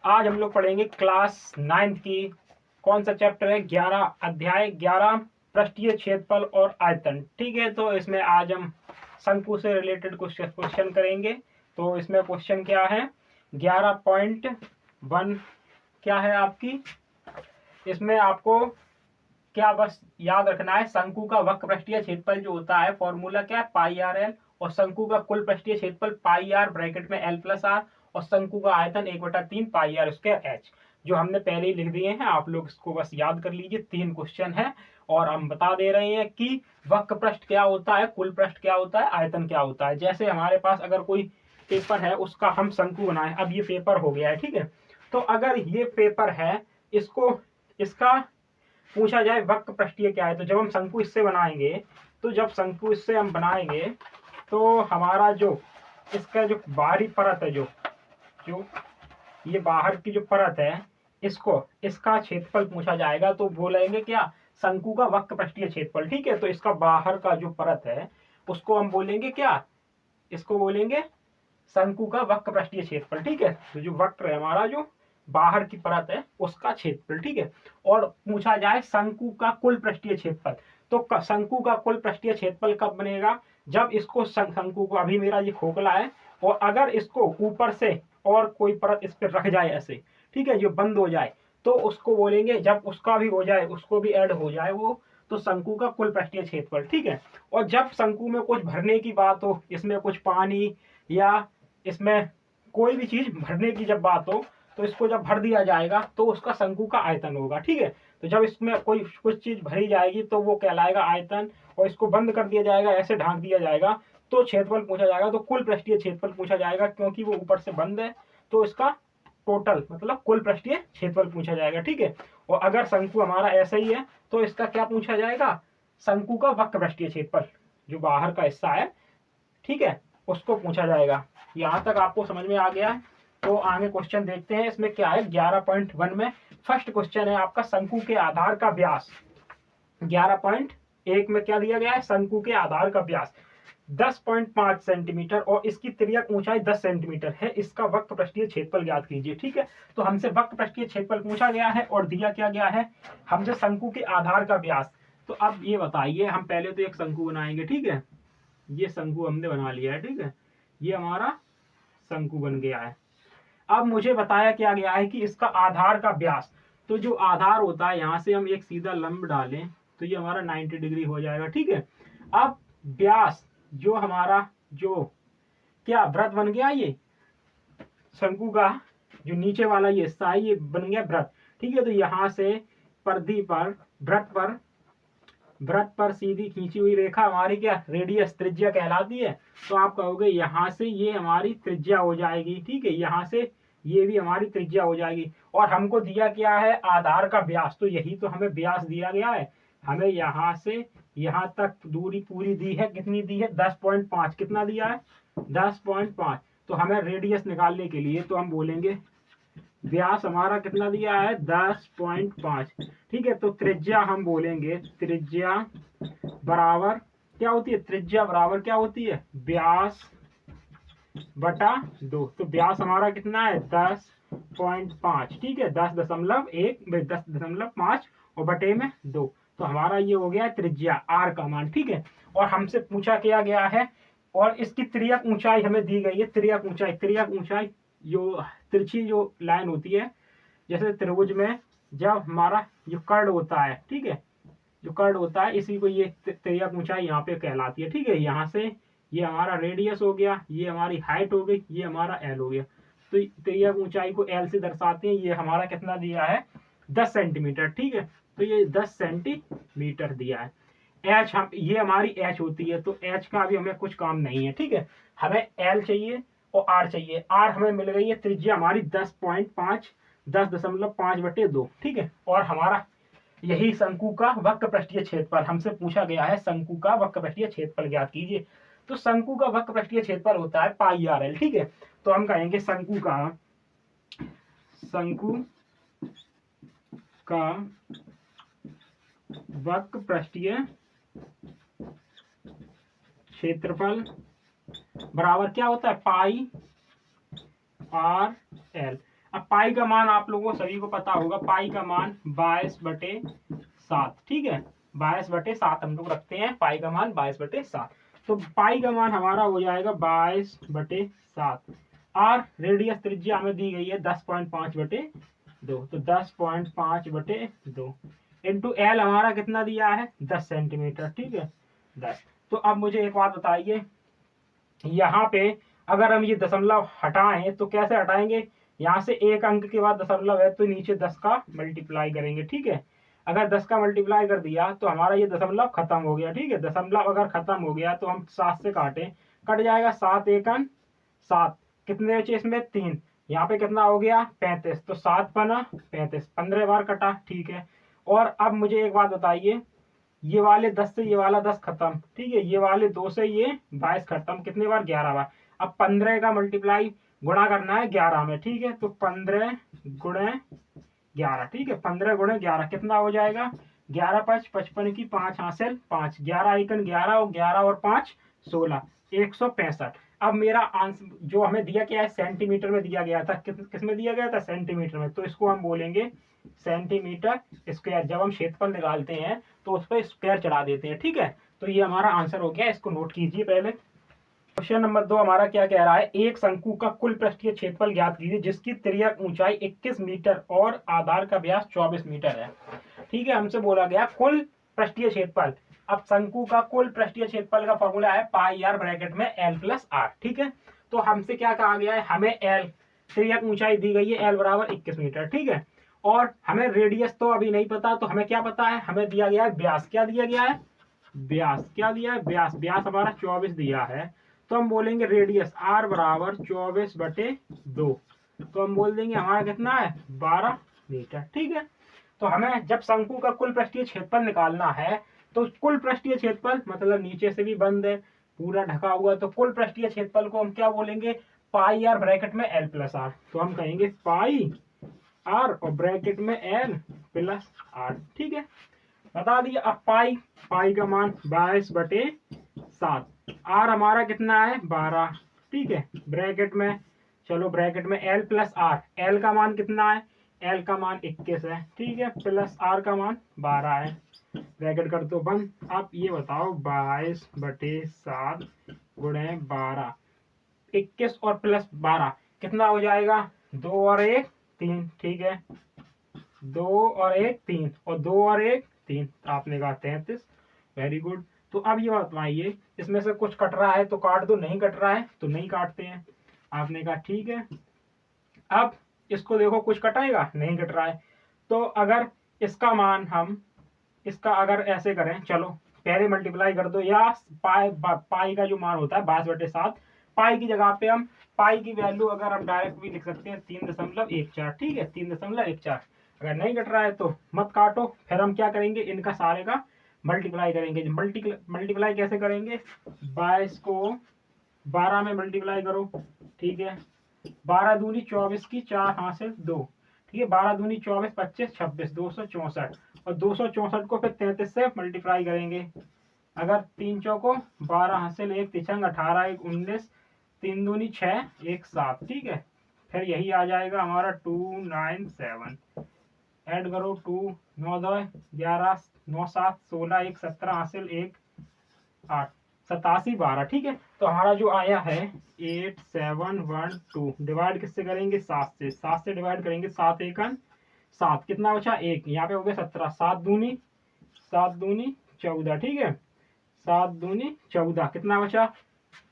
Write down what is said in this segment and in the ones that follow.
आज हम लोग पढ़ेंगे क्लास 9th की कौन सा चैप्टर है 11 अध्याय 11 पृष्ठीय क्षेत्रफल और आयतन। ठीक है, तो इसमें आज हम शंकु से रिलेटेड कुछ क्वेश्चन करेंगे। तो इसमें क्वेश्चन क्या है 11.1 क्या है आपकी, इसमें आपको क्या बस याद रखना है शंकु का वक्र पृष्ठीय क्षेत्रफल जो होता है फॉर्मूला क्या है पाई आर एल, और शंकु का कुल पृष्ठीय क्षेत्रफल पाई आर ब्रैकेट में एल प्लस आर, और शंकु का आयतन 1/3 पाई आर स्क्वायर एच, जो हमने पहले ही लिख दिए हैं। आप लोग इसको बस याद कर लीजिए। 3 क्वेश्चन है और हम बता दे रहे हैं कि वक्र पृष्ठ क्या होता है, कुल पृष्ठ क्या होता है, आयतन क्या होता है। जैसे हमारे पास अगर कोई पेपर है उसका हम शंकु बनाए, अब ये पेपर हो गया है, ठीक है। तो अगर ये पेपर है, इसको इसका पूछा जाए वक्र पृष्ठीय क्या है, तो जब हम शंकु इससे बनाएंगे, तो जब शंकु इससे हम बनाएंगे तो हमारा जो इसका जो बाहरी परत है, जो जो ये बाहर की जो परत है, इसको इसका क्षेत्रफल पूछा जाएगा। तो बोलेंगे क्या शंकु का वक्र पृष्ठीय क्षेत्रफल। ठीक है, तो इसका बाहर का जो परत है उसको हम बोलेंगे क्या, इसको बोलेंगे शंकु का वक्र पृष्ठीय क्षेत्रफल। ठीक है, तो जो वक्र है हमारा जो बाहर की परत है उसका क्षेत्रफल। ठीक है, और पूछा जाए शंकु का कुल पृष्ठीय क्षेत्रफल, तो शंकु का कुल पृष्ठीय क्षेत्रफल कब बनेगा, जब इसको शंकु को, अभी मेरा ये खोखला है और अगर इसको ऊपर से और कोई परत इस पर रख जाए ऐसे, ठीक है, जो बंद हो जाए, तो उसको बोलेंगे, जब उसका भी हो जाए, उसको भी ऐड हो जाए वो, तो शंकु का कुल पृष्ठीय क्षेत्रफल। ठीक है, और जब शंकु में कुछ भरने की बात हो, इसमें कुछ पानी या इसमें कोई भी चीज भरने की जब बात हो, तो इसको जब भर दिया जाएगा तो उसका शंकु का आयतन होगा। ठीक है, तो जब इसमें कोई कुछ चीज भरी जाएगी तो वो कहलाएगा आयतन, और इसको बंद कर दिया जाएगा, ऐसे ढांक दिया जाएगा तो क्षेत्रफल पूछा जाएगा, तो कुल पृष्ठीय क्षेत्रफल पूछा जाएगा, क्योंकि वो ऊपर से बंद है तो इसका टोटल मतलब कुल पृष्ठीय क्षेत्रफल पूछा जाएगा। ठीक है, और अगर शंकु हमारा ऐसा ही है तो इसका क्या पूछा जाएगा, शंकु का वक्र पृष्ठीय क्षेत्रफल, जो बाहर का हिस्सा है, ठीक है, उसको पूछा जाएगा। यहाँ तक आपको समझ में आ गया है। तो आगे क्वेश्चन देखते हैं, इसमें क्या है 11.1 में फर्स्ट क्वेश्चन है आपका शंकु के आधार का व्यास। 11.1 में क्या दिया गया है, शंकु के आधार का व्यास 10.5 सेंटीमीटर और इसकी तिर्यक ऊंचाई 10 सेंटीमीटर है, इसका वक्र पृष्ठीय क्षेत्रफल ज्ञात कीजिए। ठीक है, तो हमसे वक्र पृष्ठीय क्षेत्रफल पूछा गया है और दिया क्या गया है हमसे शंकु के आधार का व्यास। तो अब ये बताइए, हम पहले तो एक शंकु बनाएंगे। ठीक है, ये शंकु हमने बना लिया है। ठीक है, ये हमारा शंकु बन गया है। अब मुझे बताया क्या गया है कि इसका आधार का व्यास, तो जो आधार होता है यहां से हम एक सीधा लंब डालें तो ये हमारा 90 डिग्री हो जाएगा। ठीक है, अब व्यास जो हमारा जो क्या वृत्त बन गया, ये शंकु का जो नीचे वाला ये हिस्सा है ये बन गया वृत्त। ठीक है, तो यहां से परिधि पर वृत्त पर सीधी खींची हुई रेखा हमारी क्या रेडियस त्रिज्या कहलाती है। तो आप कहोगे यहां से ये हमारी त्रिज्या हो जाएगी। ठीक है, यहां से ये भी हमारी त्रिज्या हो जाएगी, और हमको दिया क्या है आधार का व्यास, तो यही तो हमें व्यास दिया गया है। हमें यहां से यहां तक दूरी पूरी दी है, कितनी दी है 10.5, कितना दिया है 10.5। तो हमें रेडियस निकालने के लिए तो हम बोलेंगे व्यास हमारा कितना दिया है 10.5। ठीक है, तो त्रिज्या हम बोलेंगे त्रिज्या बराबर क्या होती है, त्रिज्या बराबर क्या होती है व्यास बटा 2। तो व्यास हमारा कितना है 10.5। ठीक है, 10.5 और बटे में 2, तो हमारा ये हो गया त्रिज्या आर का मान। ठीक है, और हमसे पूछा क्या गया है, और इसकी तिर्यक ऊंचाई हमें दी गई है। तिर्यक ऊंचाई जो तिरछी जो लाइन होती है, जैसे त्रिभुज में जब हमारा जो कर्ण होता है, ठीक है, जो कर्ण होता है इसी को ये तिर्यक ऊंचाई यहाँ पे कहलाती है। ठीक है, यहाँ से ये हमारा रेडियस हो गया, ये हमारी हाइट हो गई, ये हमारा एल हो गया। तो तिर्यक ऊंचाई को एल से दर्शाते हैं। ये हमारा कितना दिया है 10 सेंटीमीटर। ठीक है, तो ये 10 सेंटीमीटर दिया है। एच हम ये हमारी एच होती है, तो एच का अभी हमें कुछ काम नहीं है। ठीक है, हमें एल चाहिए और आर चाहिए। आर हमें मिल गई है, त्रिज्या हमारी 10.5 10.5/2। ठीक है, और हमारा यही शंकु का वक्र पृष्ठीय क्षेत्रफल हमसे पूछा गया है, शंकु का वक्र पृष्ठीय क्षेत्रफल ज्ञात कीजिए। तो शंकु का वक्र पृष्ठीय क्षेत्रफल होता है पाई आर एल। ठीक है, तो हम कहेंगे शंकु का वक्र पृष्ठीय क्षेत्रफल बराबर क्या होता है पाई आर एल। अब पाई का मान आप लोगों को सभी को पता होगा, पाई का मान 22/7, ठीक है, 22/7 हम लोग रखते हैं, पाई का मान 22/7। तो पाई का मान हमारा हो जाएगा 22/7। और रेडियस त्रिज्या हमें दी गई है 10.5/2, तो 10.5/2 इंटू एल हमारा कितना दिया है 10 सेंटीमीटर, ठीक है 10। तो अब मुझे एक बात बताइए, यहाँ पे अगर हम ये दशमलव हटाएं तो कैसे हटाएंगे, यहाँ से एक अंक के बाद दशमलव है तो नीचे 10 का मल्टीप्लाई करेंगे, ठीक है। अगर 10 का मल्टीप्लाई कर दिया तो हमारा ये दशमलव खत्म हो गया, ठीक है। दशमलव अगर खत्म हो गया तो हम 7 से काटें, कट जाएगा 7 एकन 7, कितने बचे इसमें 3, यहाँ पे कितना हो गया 35, तो 7 पना 35, 15 बार कटा, ठीक है। और अब मुझे एक बात बताइए, ये वाले 10 से ये वाला 10 खत्म, ठीक है, ये वाले 2 से ये 22 खत्म, कितने बार 11 बार। अब 15 का मल्टीप्लाई गुणा करना है 11 में, ठीक है, तो 15 गुणे 11, ठीक है, 15 गुणे 11 कितना हो जाएगा 11 5 55 की 5 हासिल 5, 11 एकन 11 और 11 और 5 16, 165। अब मेरा आंसर जो हमें दिया क्या है सेंटीमीटर में दिया गया था, किस में दिया गया था सेंटीमीटर में, तो इसको हम बोलेंगे सेंटीमीटर स्क्वायर। जब हम क्षेत्रफल निकालते हैं तो उस पर स्क्वायर चढ़ा देते हैं, ठीक है। तो ये हमारा आंसर हो गया, इसको नोट कीजिए पहले। क्वेश्चन नंबर 2 हमारा क्या कह रहा है, एक शंकु का कुल पृष्ठीय क्षेत्रफल ज्ञात कीजिए जिसकी तिर्यक ऊंचाई 21 मीटर और आधार का व्यास 24 मीटर है, ठीक है। हमसे बोला गया कुल पृष्ठीय क्षेत्रफल। अब शंकु का कुल पृष्ठीय क्षेत्रफल का फॉर्मूला है पाई आर ब्रैकेट में एल प्लस आर, ठीक है। तो हमसे क्या कहा गया है, हमें एल तिर्यक ऊंचाई दी गई है एल बराबर 21 मीटर, ठीक है। और हमें रेडियस तो अभी नहीं पता, तो हमें क्या पता है, हमें दिया गया है व्यास, क्या दिया गया है व्यास, क्या दिया है व्यास, व्यास हमारा 24 दिया है। तो हम बोलेंगे रेडियस आर बराबर 24/2, तो हम बोल देंगे हमारा कितना है 12 मीटर, ठीक है। तो हमें जब शंकु का कुल पृष्ठीय क्षेत्रफल निकालना है तो कुल पृष्ठीय क्षेत्रफल मतलब नीचे से भी बंद है पूरा ढका हुआ, तो कुल पृष्ठीय क्षेत्रफल को हम क्या बोलेंगे पाई आर ब्रैकेट में एल प्लस आर, तो हम कहेंगे पाई आर और ब्रैकेट में एल प्लस आर, ठीक है, बता दिया। अब पाई, पाई का मान 22/7, आर हमारा कितना है 12, ठीक है, ब्रैकेट में चलो ब्रैकेट में एल प्लस आर, एल का मान कितना है एल का मान 21 है, ठीक है, प्लस आर का मान 12 है, ब्रैकेट कर दो बंद। आप ये बताओ 22/7 गुणे 12, 21 और प्लस 12 कितना हो जाएगा 2 और 1 3, ठीक है, 2 और 1 3 और 2 और 1 3, आपने कहा 33, वेरी गुड। तो अब ये बताइए इसमें से कुछ कट रहा है तो काट दो, नहीं कट रहा है तो नहीं काटते हैं, आपने कहा ठीक है। अब इसको देखो कुछ कटाएगा नहीं कट रहा है, तो अगर इसका मान हम इसका अगर ऐसे करें, चलो पहले मल्टीप्लाई कर दो, या पाई का जो मान होता है 22/7, पाई की जगह पे हम पाई की वैल्यू अगर हम डायरेक्ट भी लिख सकते हैं 3.14, ठीक है 3.14। अगर नहीं कट रहा है तो मत काटो, फिर हम क्या करेंगे इनका सारे का मल्टीप्लाई करेंगे। मल्टीप्लाई कैसे करेंगे, 22 को 12 में मल्टीप्लाई करो, ठीक है, 12 दूनी 24 की 4 हासिल 2, ठीक है, 12 दूनी 24 25 26 264, और 264 को फिर 33 से मल्टीप्लाई करेंगे। अगर 3 चौको 12 हासिल 1 तिछंग 18 1 19, 3 दूनी 6 1 7, ठीक है, फिर यही आ जाएगा हमारा 297, ऐड करो 2 9 2 11 9 7 16 1 17 हासिल 1 8 87 12, ठीक है। तो हमारा जो आया है 8712, डिवाइड किससे करेंगे 7 से, 7 से डिवाइड करेंगे 7 एकन 7, कितना बचा 1, यहाँ पे हो गया 17, 7 दूनी 14, ठीक है, 7 दूनी 14, कितना बचा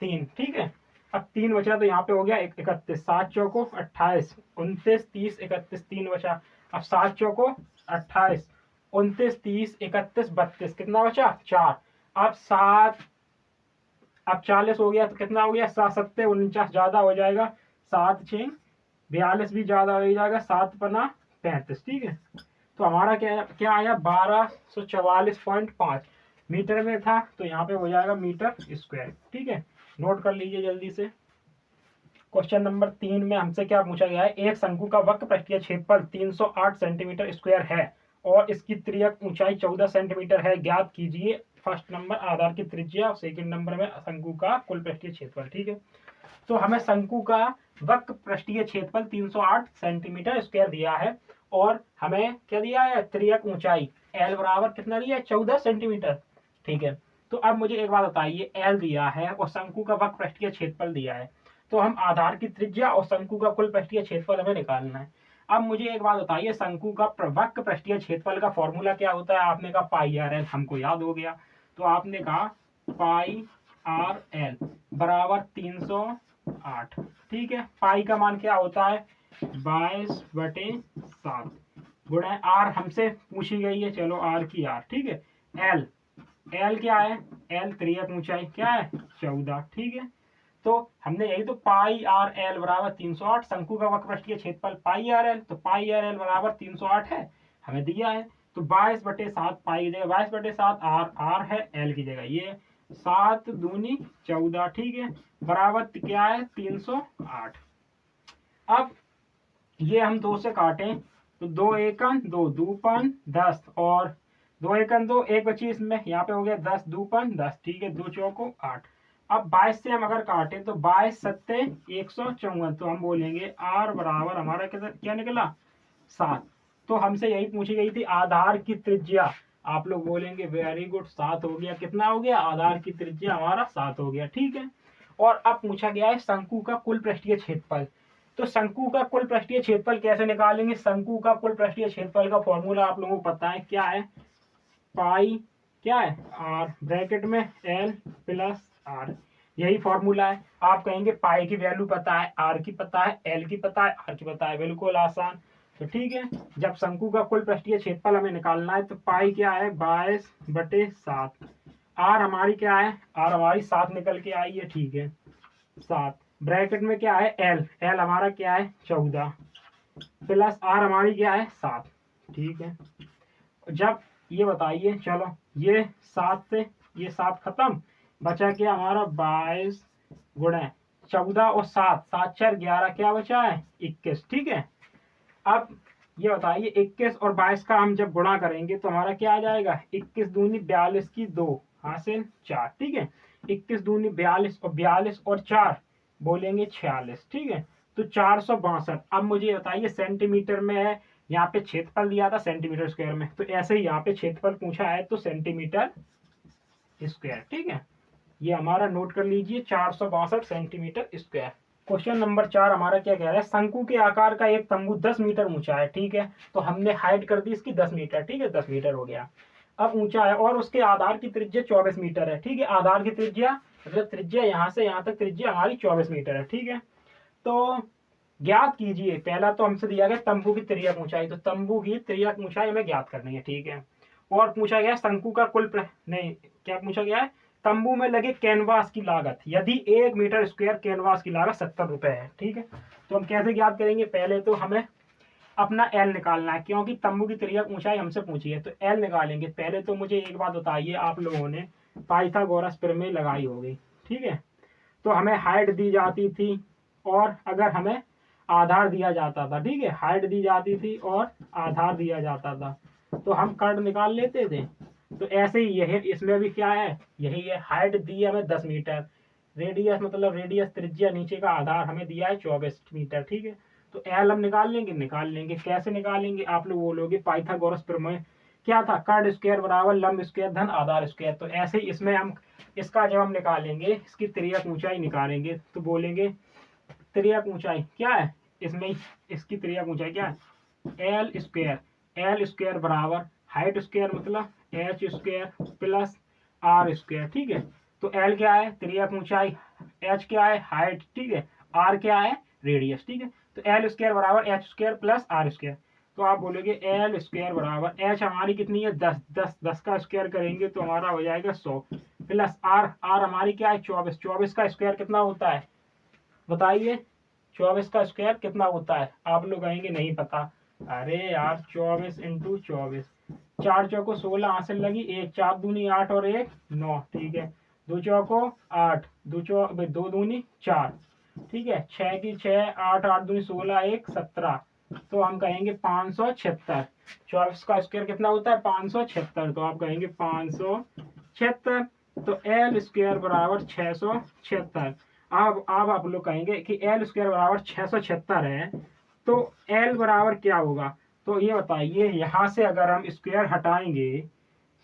3, ठीक है। अब 3 बचा तो यहाँ पे हो गया 31, 7 चौको 28 29 30 31, 3 बचा। अब 7 चौको 28 29 30 31 32, कितना बचा 4। अब 7 अब 40 हो गया तो कितना हो गया 7 7 49 ज्यादा हो जाएगा, 7 6 42 भी ज्यादा हो जाएगा, 7 पना 35, ठीक है। तो हमारा क्या क्या आया 1244.5 मीटर में था, तो यहाँ पे हो जाएगा मीटर स्क्वायर, ठीक है, नोट कर लीजिए जल्दी से। क्वेश्चन नंबर 3 में हमसे क्या पूछा गया है, एक शंकु का वक्र पृष्ठीय क्षेत्रफल 308 सेंटीमीटर स्क्वायर है और इसकी तिर्यक ऊंचाई 14 सेंटीमीटर है, ज्ञात कीजिए फर्स्ट नंबर आधार की त्रिज्या और सेकंड नंबर में शंकु का कुल पृष्ठीय क्षेत्रफल, ठीक है। तो हमें शंकु का वक्र पृष्ठीय क्षेत्रफल 308 सेंटीमीटर स्क्वायर दिया है और हमें क्या दिया है, त्रियक ऊंचाई एल बराबर कितना दिया है, 14 सेंटीमीटर। ठीक है, तो अब मुझे एक बात बताइए, एल दिया है और शंकु का वक्र पृष्ठीय क्षेत्रफल दिया है, तो हम आधार की त्रिज्या और शंकु का कुल पृष्ठीय क्षेत्रफल हमें निकालना है। अब मुझे एक बात बताइए, शंकु का वक्र पृष्ठीय क्षेत्रफल का फॉर्मूला क्या होता है? आपने कहा पाई आर एल, हमको याद हो गया। तो आपने कहा पाई आर एल बराबर 308। ठीक है, पाई का मान क्या होता है, 22/7 गुणा आर हमसे पूछी गई है, चलो आर की आर। ठीक है, एल एल क्या है, एल त्रियक ऊंचाई क्या है, 14। ठीक है, तो हमने यही तो पाई आर एल बराबर 308, शंकु का वक्र पृष्ठीय क्षेत्रफल पाई आर एल, तो पाई आर एल बराबर 308 है, हमें दिया है। तो 22/7 पाई की जगह 22/7 आर, आर है एल की जगह ये 7 दूनी 14। ठीक है, बराबर क्या है, 308। अब ये हम 2 से काटें तो 2 एकन 2, 2 पन 10 और 2 एकन 2, 1 25 में यहाँ पे हो गया 10, 2 पन 10। ठीक है, 2 चौको 8। अब 22 से हम अगर काटें तो 22 सत्ते 154, तो हम बोलेंगे आर बराबर हमारा क्या निकला, 7। तो हमसे यही पूछी गई थी आधार की त्रिज्या, आप लोग बोलेंगे वेरी गुड, 7 हो गया। कितना हो गया, आधार की त्रिज्या हमारा 7 हो गया। ठीक है, और अब पूछा गया है शंकु का कुल पृष्ठीय क्षेत्रफल। तो शंकु का कुल पृष्ठीय क्षेत्रफल कैसे निकालेंगे? शंकु का कुल पृष्ठीय क्षेत्रफल का फॉर्मूला आप लोगों को पता है, क्या है, पाई क्या है, आर ब्रैकेट में एल प्लस आर, यही फॉर्मूला है। आप कहेंगे पाई की वैल्यू पता है, आर की पता है, एल की पता है, आर की पता है, बिल्कुल आसान। तो ठीक है, जब शंकु का कुल पृष्ठीय क्षेत्रफल हमें निकालना है तो पाई क्या है, 22/7, आर हमारी क्या है, आर हमारी 7 निकल के आई है। ठीक है, 7 ब्रैकेट में क्या है, एल, एल हमारा क्या है, 14 प्लस आर हमारी क्या है, 7। ठीक है, जब ये बताइए, चलो ये 7 से ये 7 खत्म, बचा क्या हमारा 22 गुणा 14 और 7, 7 4 11, क्या बचा है, 21। ठीक है, अब ये बताइए 21 और 22 का हम जब गुणा करेंगे तो हमारा क्या आ जाएगा, 21 दूनी 42 की 2 हासिल 4। ठीक है, 21 दूनी 42 और 42 और 4 बोलेंगे 46। ठीक है, तो 462। अब मुझे बताइए सेंटीमीटर में है, यहाँ पे क्षेत्रफल दिया था सेंटीमीटर स्क्वायर में, तो ऐसे ही यहाँ पे क्षेत्रफल पूछा है तो सेंटीमीटर स्क्वायर। ठीक है, ये हमारा नोट कर लीजिए, 462 सेंटीमीटर स्क्वायर। क्वेश्चन नंबर 4 हमारा क्या कह रहा है, शंकु के आकार का एक तंबू 10 मीटर ऊंचा है। ठीक है, तो हमने हाइट कर दी इसकी 10 मीटर। ठीक है, 10 मीटर हो गया, अब ऊंचा है और उसके आधार की त्रिज्या 24 मीटर है। ठीक है, आधार की त्रिज्या मतलब त्रिज्या यहाँ से यहाँ तक त्रिज्या हमारी 24 मीटर है। ठीक है, तो ज्ञात कीजिए, पहला तो हमसे दिया गया तंबू की त्रिज्या ऊंचाई, तो तंबू की त्रिज्या ऊंचाई हमें ज्ञात करनी है। ठीक है, और पूछा गया शंकु का कुल नहीं, क्या पूछा गया है, तंबू में लगे कैनवास की लागत, यदि 1 मीटर स्क्वायर कैनवास की लागत 70 रुपए है। ठीक है, तो हम कैसे ज्ञात करेंगे, पहले तो हमें अपना एल निकालना है, क्योंकि तंबू की त्रिज्या ऊंचाई हमसे पूछी है, तो एल निकालेंगे। पहले तो मुझे एक बात बताइए, आप लोगों ने पाइथागोरस प्रमेय लगाई होगी। ठीक है, तो हमें हाइट दी जाती थी और अगर हमें आधार दिया जाता था। ठीक है, हाइट दी जाती थी और आधार दिया जाता था, तो हम कर्ड निकाल लेते थे। तो ऐसे ही यही इसमें भी क्या है, यही है, हाइट दी हमें 10 मीटर, रेडियस मतलब रेडियस त्रिज्या, नीचे का आधार हमें दिया है 24 मीटर। ठीक है, तो एल हम निकाल लेंगे, कैसे निकालेंगे, आप लोग बोलोगे पाइथागोरस प्रमेय क्या था, कर्ड स्क्वायर बराबर लंब स्क्वायर धन आधार स्क्वायर। तो ऐसे ही इसमें हम इसका जब हम निकालेंगे, इसकी त्रिज्या ऊंचाई निकालेंगे, तो बोलेंगे त्रिज्या ऊंचाई क्या है, इसमें इसकी त्रिज्या ऊंचाई क्या है, एल स्क्वायर बराबर हाइट स्क्वायर मतलब H square plus R square. ठीक है, तो एल क्या है, त्रिज्या ऊंचाई, एच क्या है, हाइट। ठीक है, आर क्या है, रेडियस। ठीक है, तो एल स्क्वायर बराबर H square plus R square. तो आप बोलोगे एल स्क्वायर बराबर एच हमारी कितनी है, 10, 10 10 का स्क्वायर करेंगे तो हमारा हो जाएगा 100 प्लस आर, आर हमारी क्या है, 24, 24 का स्क्वायर कितना होता है, बताइए 24 का स्क्वायर कितना होता है, आप लोग कहेंगे नहीं पता, अरे यार 24 इंटू 24, 4 चौको 16 हासिल लगी, एक 4 दूनी 8 और 1 9। ठीक है, 2 चौको 8, 2 दूनी 4। ठीक है, 6 की 6, 8 8 दूनी 16, 1 17, तो हम कहेंगे 576। 24 का स्क्वायर कितना होता है, 576, तो आप कहेंगे 576। तो एल स्क्वायर बराबर 676। अब आप लोग कहेंगे कि एल स्क्वायर बराबर 676 है, तो एल बराबर क्या होगा? तो ये बताइए, यहाँ से अगर हम स्क्वायर हटाएंगे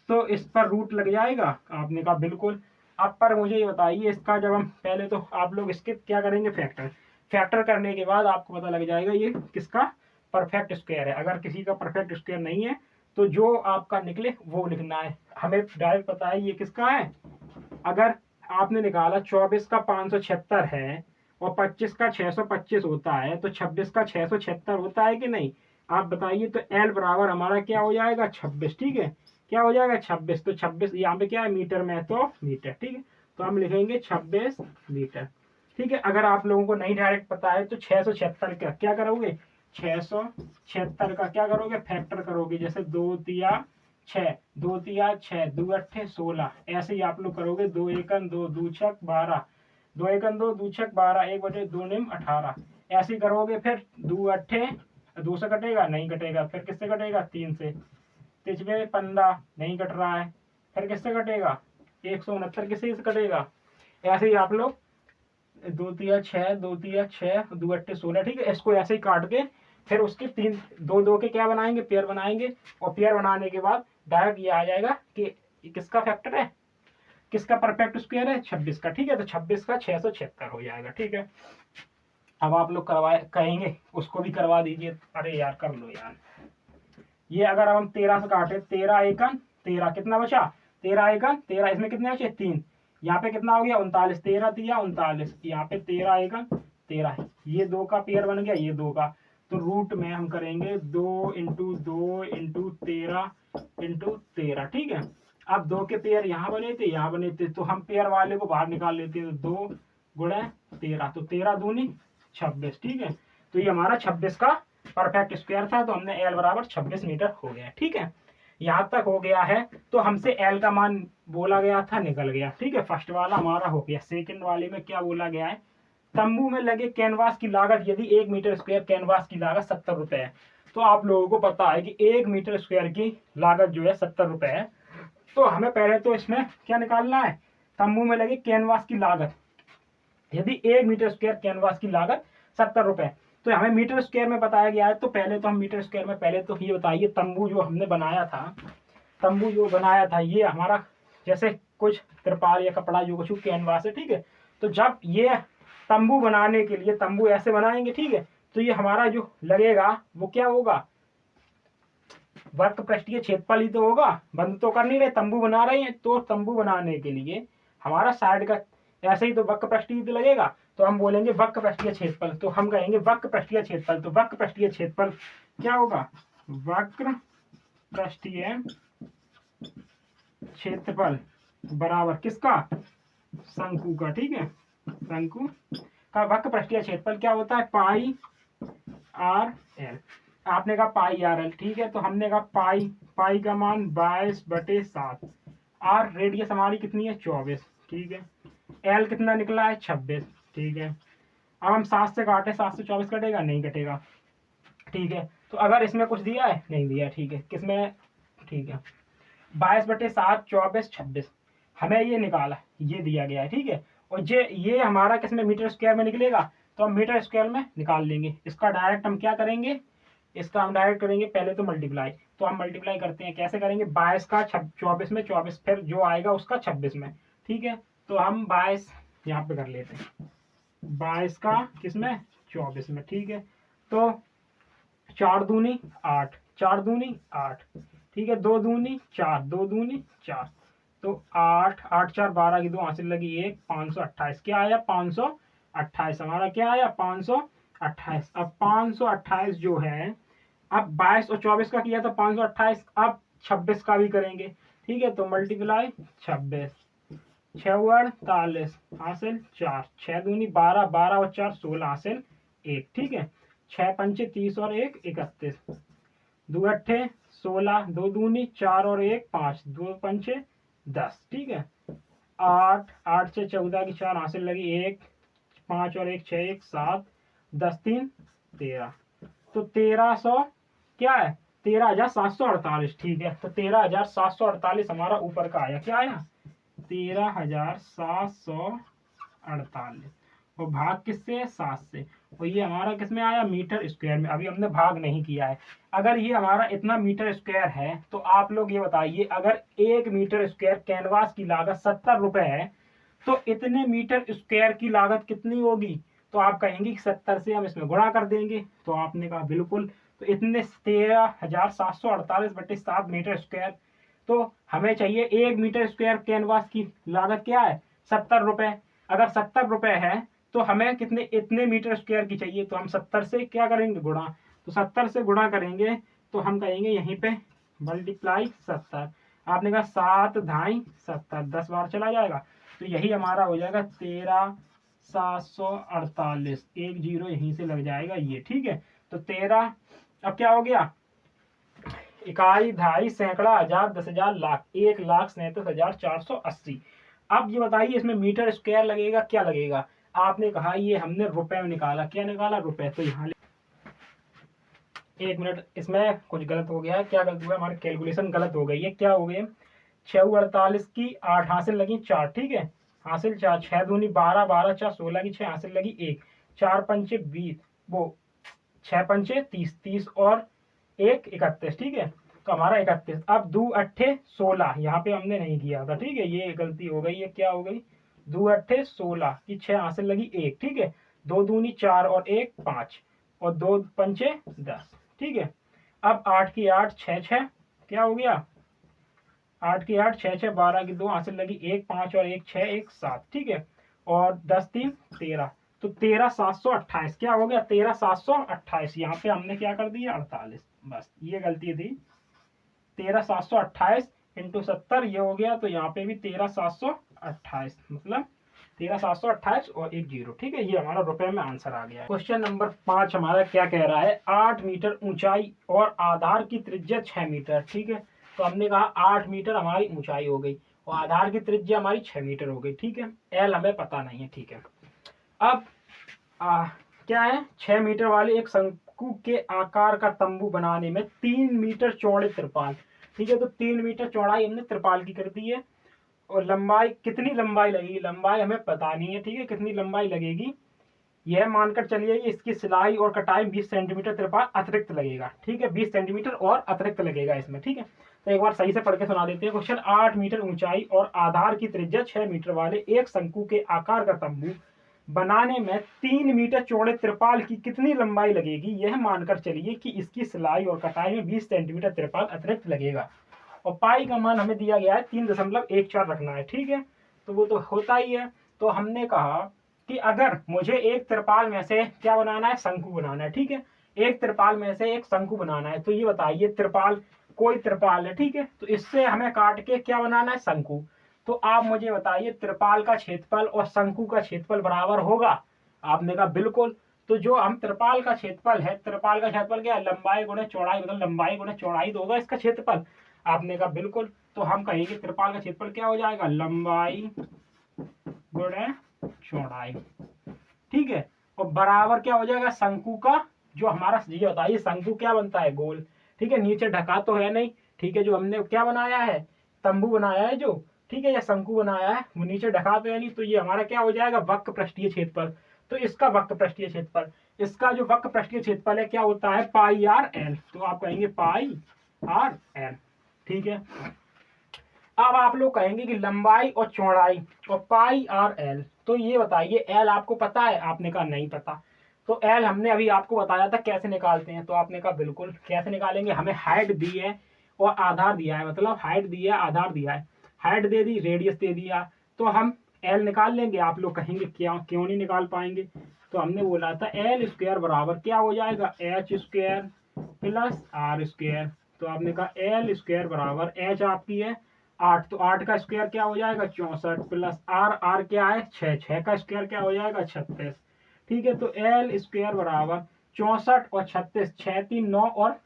तो इस पर रूट लग जाएगा। आपने कहा बिल्कुल। अब पर मुझे ये बताइए, इसका जब हम पहले तो आप लोग इसके क्या करेंगे, फैक्टर। फैक्टर करने के बाद आपको पता लग जाएगा ये किसका परफेक्ट स्क्वायर है। अगर किसी का परफेक्ट स्क्वायर नहीं है तो जो आपका निकले वो लिखना है। हमें डायरेक्ट पता है ये किसका है। अगर आपने निकाला 24 का 576 है और 25 का 625 होता है, तो 26 का 676 होता है कि नहीं? आप बताइए। तो एल बराबर हमारा क्या हो जाएगा, 26। ठीक है, क्या हो जाएगा, 26। तो 26 यहाँ पे क्या है, मीटर में है तो मीटर। ठीक है, तो हम लिखेंगे 26 मीटर। ठीक है, अगर आप लोगों को नहीं डायरेक्ट पता है तो 676 का क्या करोगे, 676 का क्या करोगे, फैक्टर करोगे। जैसे 2 तिया 6, 2 तिया 6, 2 अट्ठे 16, ऐसे ही आप लोग करोगे। 2 एकन 2, 2 छक 12, 2 एकन 2, 2 छक 12, 1 बटे 2 निम 18, ऐसे ही करोगे। फिर 2 अट्ठे 2 से कटेगा, नहीं कटेगा। फिर किससे कटेगा, 3 से। तिजवे 15 नहीं कट रहा है। फिर किससे कटेगा, 169 किससे से कटेगा। ऐसे ही आप लोग 2 तिया 6, 2 तिया 6, 2 अट्ठे 16। ठीक है, इसको ऐसे ही काट के फिर उसके 3 2 2 के क्या बनाएंगे, पेयर बनाएंगे। और पेयर बनाने के बाद डायरेक्ट ये आ जाएगा कि किसका फैक्टर है, किसका परफेक्ट स्क्वायर है, 26 का। ठीक है, तो 26 का 676 हो जाएगा। ठीक है, अब आप लोग करवाए कहेंगे उसको भी करवा दीजिए। अरे यार कर लो यार। ये अगर हम 13 से काटे, 13 एकन 13, कितना बचा, 13 एकन 13, इसमें कितने बचे, 3। यहाँ पे कितना हो गया, 39, 13 दिया 39, यहाँ पे 13 एकन 13, ये 2 का पेयर बन गया, ये 2 का। तो रूट में हम करेंगे 2 इंटू 2 इंटू 13 इंटू 13। ठीक है, अब 2 के पेयर यहाँ बने थे, यहाँ बने थे, तो हम पेयर वाले को बाहर निकाल लेते हैं। 2 गुणे 13, तो 13 दूनी 26। ठीक है, तो ये हमारा 26 का परफेक्ट स्क्वायर था, तो हमने एल बराबर 26 मीटर हो गया। ठीक है, यहाँ तक हो गया है। तो हमसे एल का मान बोला गया था, निकल गया। ठीक है, फर्स्ट वाला हमारा हो गया। सेकंड वाले में क्या बोला गया है, तंबू में लगे कैनवास की लागत यदि 1 मीटर स्क्वायर कैनवास की लागत 70 रुपए है। तो आप लोगों को पता है कि 1 मीटर स्क्वायर की लागत जो है 70 रुपए है। तो हमें पहले तो इसमें क्या निकालना है, तंबू में लगे कैनवास की लागत। यदि 1 मीटर स्क्वायर कैनवास की लागत 70 रुपए, तो हमें मीटर स्क्वायर में बताया गया है। तो पहले तो हम मीटर स्क्वायर में, पहले तो ये बताइए, तंबू जो हमने बनाया था, तंबू जो बनाया था ये हमारा जैसे कुछ त्रिपाल या कपड़ा जो कुछ कैनवास है। ठीक है, तो जब ये तंबू बनाने के लिए तंबू ऐसे बनाएंगे, ठीक है, तो ये हमारा जो लगेगा वो क्या होगा, वर्ग पृष्ठीय क्षेत्रफल ही तो होगा। बंद तो कर नहीं रहे, तंबू बना रहे हैं, तो तंबू बनाने के लिए हमारा साइड का ऐसे ही तो वक्र पृष्ठीय लगेगा। तो हम बोलेंगे वक्र पृष्ठीय क्षेत्रफल, तो हम कहेंगे वक्र पृष्ठीय क्षेत्रफल। तो वक्र पृष्ठीय क्षेत्रफल क्या होगा, वक्र पृष्ठीय क्षेत्रफल बराबर किसका, शंकु का। ठीक है, शंकु का वक्र पृष्ठीय क्षेत्रफल क्या होता है, पाई आर एल। आपने कहा पाई आर एल, ठीक है, तो हमने कहा पाई, पाई का मान 22/7। आर रेडियस हमारी कितनी है, 24। ठीक है, एल कितना निकला है, 26। ठीक है, अब हम 7 से काटे, 7 से 24 कटेगा, नहीं कटेगा। ठीक है, तो अगर इसमें कुछ दिया है, नहीं दिया। ठीक है, किसमें, ठीक है, 22/7 24 26 हमें ये निकाला, ये दिया गया है। ठीक है, और ये हमारा किसमें, मीटर स्क्वायर में निकलेगा, तो हम मीटर स्क्वायर में निकाल लेंगे। इसका डायरेक्ट हम क्या करेंगे, इसका हम डायरेक्ट करेंगे पहले तो मल्टीप्लाई। तो हम मल्टीप्लाई करते हैं, कैसे करेंगे, 22 का 24 में, 24 फिर जो आएगा उसका 26 में। ठीक है, तो हम 22 यहाँ पे कर लेते हैं, 22 का किसमें, 24 में। ठीक है, तो 4 दूनी 8, 4 दूनी 8। ठीक है, 2 दूनी 4, 2 दूनी 4, तो 8 8 4 12 की 2 हासिल लगी 1, 528 क्या आया, 528 हमारा क्या आया, 528। अब 528 जो है, अब 22 और 24 का किया था 528, अब 26 का भी करेंगे। ठीक है, तो मल्टीप्लाई 26, 6 48 हासिल 4, 6 दूनी 12, 12 और 4 16 हासिल 1। ठीक है, 6 पंचे 30 और 1 31, 2 अट्ठे 16, 2 दूनी 4 और 1 5, 2 पंचे 10। ठीक है, 8 8 से 14 की 4 हासिल लगी 1, 5 और 1 6 1 7, 10 3 13। तो 1300 क्या है, 13,748। ठीक है, तो 13,748 हमारा ऊपर का आया, क्या आया, 13,748। और भाग किससे, 7 से, और ये हमारा किस में आया, मीटर स्क्वायर में। अभी हमने भाग नहीं किया है। अगर ये हमारा इतना मीटर स्क्वायर है तो आप लोग ये बताइए, अगर 1 मीटर स्क्वायर कैनवास की लागत 70 रुपए है तो इतने मीटर स्क्वायर की लागत कितनी होगी। तो आप कहेंगे कि 70 से हम इसमें गुणा कर देंगे, तो आपने कहा बिल्कुल। तो इतने 13,748/7 मीटर स्क्वायर। तो हमें चाहिए 1 मीटर स्क्वायर कैनवास की लागत क्या है, 70 रुपए। अगर 70 रुपए है तो हमें कितने, इतने मीटर स्क्वायर की चाहिए, तो हम 70 से क्या करेंगे, गुणा। तो 70 से गुणा करेंगे तो हम कहेंगे यहीं पे मल्टीप्लाई 70। आपने कहा 7 धाई 70, 10 बार चला जाएगा, तो यही हमारा हो जाएगा 13,748। एक जीरो यहीं से लग जाएगा ये, ठीक है। तो 13, अब क्या हो गया, इकाई, धाई, सैकड़ा, हजार, 10,000, लाख, 1,37,480। अब ये बताइए इसमें मीटर स्क्वायर लगेगा, क्या लगेगा। आपने कहा ये हमने रुपए में निकाला, क्या निकाला, रुपए। तो यहाँ 1 मिनट, इसमें कुछ गलत हो गया है। क्या गलत हुआ, हमारी कैलकुलेशन गलत हो गई है। क्या हो गई, 6 की 8 हासिल लगी 4, ठीक है, हासिल 4, 6 दूनी 12, 12 4 16 की 6 हासिल लगी 1, 4 पंचे 20, वो 6 पंचे 30, 30 और 1 31, ठीक है। तो हमारा 31। अब 2 अट्ठे 16, यहाँ पे हमने नहीं किया था, ठीक है, ये गलती हो गई है। क्या हो गई, 2 अट्ठे 16 की 6 हासिल लगी 1, ठीक है, 2 दूनी 4 और 1 5 और 2 पंचे 10, ठीक है। अब 8 की 8 6 6, क्या हो गया, 8 की 8 6 6, 12 की 2 हासिल लगी 1 5 और 1 6 1 7, ठीक है, और 10 3 13। तो 13,728 क्या हो गया, 13,728। यहाँ पे हमने क्या कर दिया, 48, बस ये गलती थी। 13,728 इंटू 70 ये हो गया, तो यहाँ पे भी 13,728, मतलब 13,728 और 1 जीरो, ठीक है। ये हमारा रुपए में आंसर आ गया। क्वेश्चन नंबर 5 हमारा क्या कह रहा है, 8 मीटर ऊंचाई और आधार की त्रिज्या 6 मीटर, ठीक है। तो हमने कहा 8 मीटर हमारी ऊंचाई हो गई और आधार की त्रिज्या हमारी 6 मीटर हो गई, ठीक है। एल हमें पता नहीं है, ठीक है। अब क्या है, 6 मीटर वाले एक शंकु के आकार का तंबू बनाने में 3 मीटर चौड़े त्रिपाल, ठीक है। तो 3 मीटर चौड़ाई हमने त्रिपाल की कर दी है, और लंबाई, कितनी लंबाई लगेगी, लंबाई हमें पता नहीं है, ठीक है, कितनी लंबाई लगेगी। यह मानकर चलिए कि इसकी सिलाई और कटाई 20 सेंटीमीटर त्रिपाल अतिरिक्त लगेगा, ठीक है, 20 सेंटीमीटर और अतिरिक्त लगेगा इसमें, ठीक है। तो एक बार सही से पढ़ के सुना देते हैं क्वेश्चन। 8 मीटर ऊंचाई और आधार की त्रिज्या 6 मीटर वाले एक शंकु के आकार का तंबू बनाने में 3 मीटर चौड़े त्रिपाल की कितनी लंबाई लगेगी, यह मानकर चलिए कि इसकी सिलाई और कटाई में 20 सेंटीमीटर त्रिपाल अतिरिक्त लगेगा। और पाई का मान हमें दिया गया है 3.14 रखना है, ठीक है। तो वो तो होता ही है। तो हमने कहा कि अगर मुझे एक त्रिपाल में से क्या बनाना है, शंकु बनाना है, ठीक है, एक त्रिपाल में से एक शंकु बनाना है। तो ये बताइए, त्रिपाल, कोई त्रिपाल है, ठीक है, तो इससे हमें काट के क्या बनाना है, शंकु। तो आप मुझे बताइए त्रिपाल का क्षेत्रफल और शंकु का क्षेत्रफल बराबर होगा। आपने कहा बिल्कुल। तो जो हम त्रिपाल का क्षेत्रफल है, त्रिपाल का क्षेत्रफल क्या है, लंबाई गुणे चौड़ाई, मतलब लंबाई गुणे चौड़ाई तो होगा इसका क्षेत्रफल। आपने कहा बिल्कुल। तो हम कहेंगे त्रिपाल का क्षेत्रफल क्या हो जाएगा, लंबाई गुणे चौड़ाई, ठीक है, और बराबर क्या हो जाएगा, शंकु का। जो हमारा, ये बताइए शंकु क्या बनता है, गोल, ठीक है, नीचे ढका तो है नहीं, ठीक है, जो हमने क्या बनाया है, तंबू बनाया है जो, ठीक है, या शंकु बनाया है, वो नीचे ढका तो है नहीं। तो ये हमारा क्या हो जाएगा, वक्र पृष्ठीय क्षेत्रफल। तो इसका वक्र पृष्ठीय क्षेत्रफल, इसका जो वक्र पृष्ठीय क्षेत्रफल है क्या होता है, पाई आर एल। तो आप कहेंगे पाई आर एल, ठीक है। अब आप लोग कहेंगे कि लंबाई और चौड़ाई और पाई आर एल, तो ये बताइए एल आपको पता है। आपने कहा नहीं पता। तो एल हमने अभी आपको बताया था कैसे निकालते हैं। तो आपने कहा बिल्कुल, कैसे निकालेंगे, हमें हाइट दी है और आधार दिया है, मतलब हाइट दी है, आधार दिया है, हाइट दे दी, रेडियस दे दिया, तो हम एल निकाल लेंगे। आप लोग कहेंगे क्या, क्यों नहीं निकाल पाएंगे। तो हमने बोला था एल स्क्वायर बराबर क्या हो जाएगा, H square plus R square. तो आपने कहा एल स्क्वायर बराबर, एच आपकी है 8, तो 8 का स्क्वायर क्या हो जाएगा, 64, प्लस आर, आर क्या है 6, 6 का स्क्वायर क्या हो जाएगा, 36, ठीक है। तो एल स्क्वायर बराबर 64 और 36, 6 3 9 और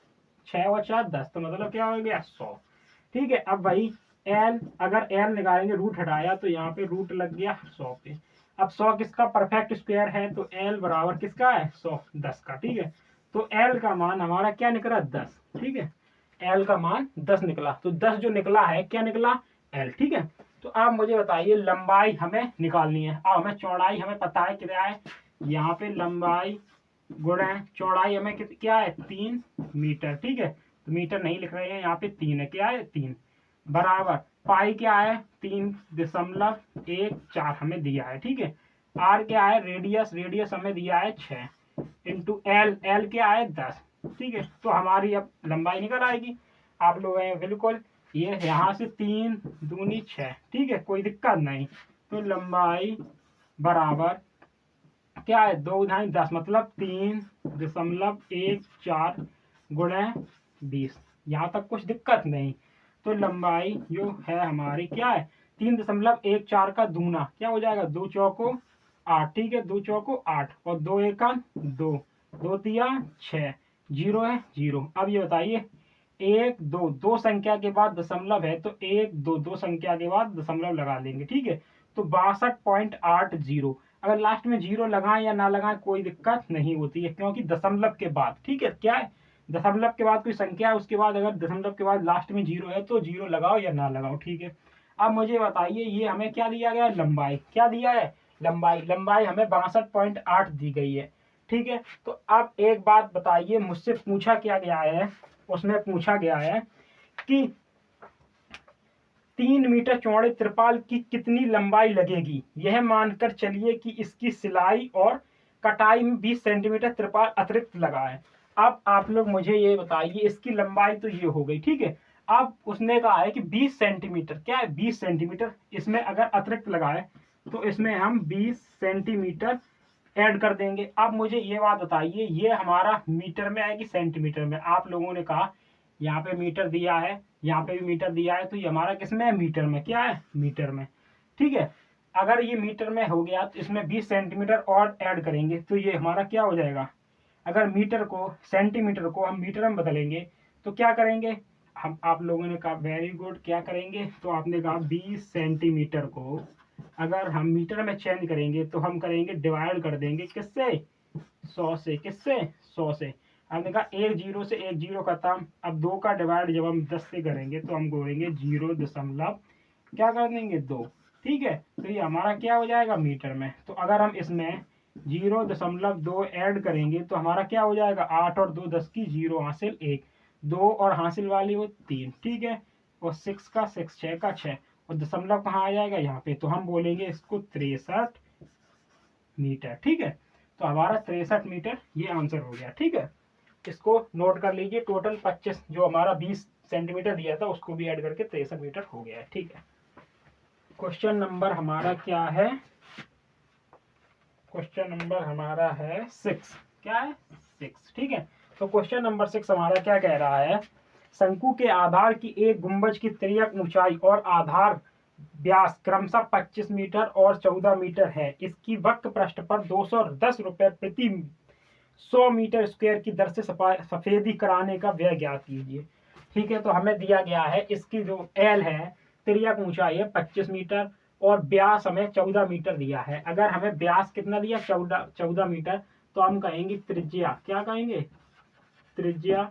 6 और 4 10, तो मतलब क्या हो गया 100, ठीक है। अब भाई एल, अगर एल निकालेंगे, रूट हटाया तो यहाँ पे रूट लग गया 100 पे। अब 100 किसका परफेक्ट स्क्वायर है, तो एल बराबर किसका है 100, 10 का, ठीक है। तो एल का मान हमारा क्या निकला 10, ठीक है, एल का मान 10 निकला। तो 10 जो निकला है क्या निकला, एल, ठीक है। तो आप मुझे बताइए लंबाई हमें निकालनी है। अब हमें चौड़ाई हमें पता है क्या है, यहाँ पे लंबाई गुणा चौड़ाई हमें क्या है 3 मीटर। ठीक है, तो मीटर नहीं लिख रहे हैं यहाँ पे, 3 है, क्या है 3 बराबर पाई क्या है 3.14 हमें दिया है। ठीक है, आर क्या है रेडियस, रेडियस हमें दिया है 6 इंटू एल, एल क्या है 10। ठीक है, तो हमारी अब लंबाई निकल आएगी। आप लोग हैं बिल्कुल, ये यहाँ से 3 दूनी 6। ठीक है, कोई दिक्कत नहीं। तो लंबाई बराबर क्या है 2 ढाई 10 मतलब 3.14 गुणे 20। यहाँ तक कुछ दिक्कत नहीं। तो लंबाई जो है हमारी क्या है 3.14 का दूना क्या हो जाएगा 2 चौको 8। ठीक है, 2 चौको 8 और 2 एका 2, 2 तिया 6, 0 है 0। अब ये बताइए 1 2 दो संख्या के बाद दशमलव है, तो 1 2 दो संख्या के बाद दशमलव लगा लेंगे। ठीक है, तो 62.80। अगर लास्ट में 0 लगाएं या ना लगाएं कोई दिक्कत नहीं होती है, क्योंकि दशमलव के बाद, ठीक है, क्या है दशमलव के बाद कोई संख्या है, उसके बाद अगर दशमलव के बाद लास्ट में 0 है तो 0 लगाओ या ना लगाओ। ठीक है, अब मुझे बताइए ये हमें क्या दिया गया है, लंबाई क्या दिया है, लंबाई, लंबाई हमें 62.8 दी गई है। ठीक है, तो अब एक बात बताइए, मुझसे पूछा क्या गया है, उसमें पूछा गया है कि 3 मीटर चौड़े त्रिपाल की कितनी लंबाई लगेगी, यह मानकर चलिए कि इसकी सिलाई और कटाई में 20 सेंटीमीटर त्रिपाल अतिरिक्त लगा है। अब आप लोग मुझे ये बताइए, इसकी लंबाई तो ये हो गई। ठीक है, अब उसने कहा है कि 20 सेंटीमीटर, क्या है 20 सेंटीमीटर, इसमें अगर अतिरिक्त लगा है तो इसमें हम 20 सेंटीमीटर ऐड कर देंगे। अब मुझे ये बात बताइए, ये हमारा मीटर में है कि सेंटीमीटर में। आप लोगों ने कहा यहाँ पे मीटर दिया है, यहाँ पे भी मीटर दिया है, तो ये हमारा किसमें है, मीटर में, क्या है मीटर में। ठीक है, अगर ये मीटर में हो गया तो इसमें 20 सेंटीमीटर और ऐड करेंगे तो ये हमारा क्या हो जाएगा। अगर मीटर को सेंटीमीटर को हम मीटर में बदलेंगे तो क्या करेंगे हम, आप लोगों ने कहा वेरी गुड, क्या करेंगे, तो आपने कहा 20 सेंटीमीटर को अगर हम मीटर में चेंज करेंगे तो हम करेंगे डिवाइड कर देंगे किससे, 100 से। किससे, 100 से। हमने कहा एक जीरो से एक जीरो खत्म। अब 2 का डिवाइड जब हम 10 से करेंगे तो हम करेंगे 0 क्या कर देंगे 2। ठीक है, तो ये हमारा क्या हो जाएगा मीटर में। तो अगर हम इसमें 0.2 ऐड करेंगे तो हमारा क्या हो जाएगा, 8 और 2 10 की 0 हासिल 1, 2 और हासिल वाली वो 3। ठीक है, और 6 का 6, 6 का 6, और दशमलव कहाँ आ जाएगा यहाँ पे, तो हम बोलेंगे इसको 63 मीटर। ठीक है, तो हमारा 63 मीटर ये आंसर हो गया। ठीक है, इसको नोट कर लीजिए। टोटल 25 जो हमारा 20 सेंटीमीटर दिया था उसको भी ऐड करके 63 मीटर हो गया है। ठीक है, क्वेश्चन नंबर हमारा क्या है, क्वेश्चन नंबर हमारा है 6। क्या है 6। ठीक है, तो क्वेश्चन नंबर 6 हमारा क्या कह रहा है, शंकु के आधार की एक गुंबज की तिर्यक ऊंचाई और आधार व्यास क्रमशः 25 मीटर और 14 मीटर है। इसकी वक्र पृष्ठ पर 210 रुपए प्रति 100 मीटर स्क्वायर की दर से सफेदी कराने का व्यय ज्ञात कीजिए। ठीक है, तो हमें दिया गया है इसकी जो एल है, तिर्यक ऊंचाई है 25 मीटर और व्यास हमें 14 मीटर दिया है। अगर हमें व्यास कितना दिया 14 मीटर, तो हम कहेंगे त्रिज्या, क्या कहेंगे, त्रिज्या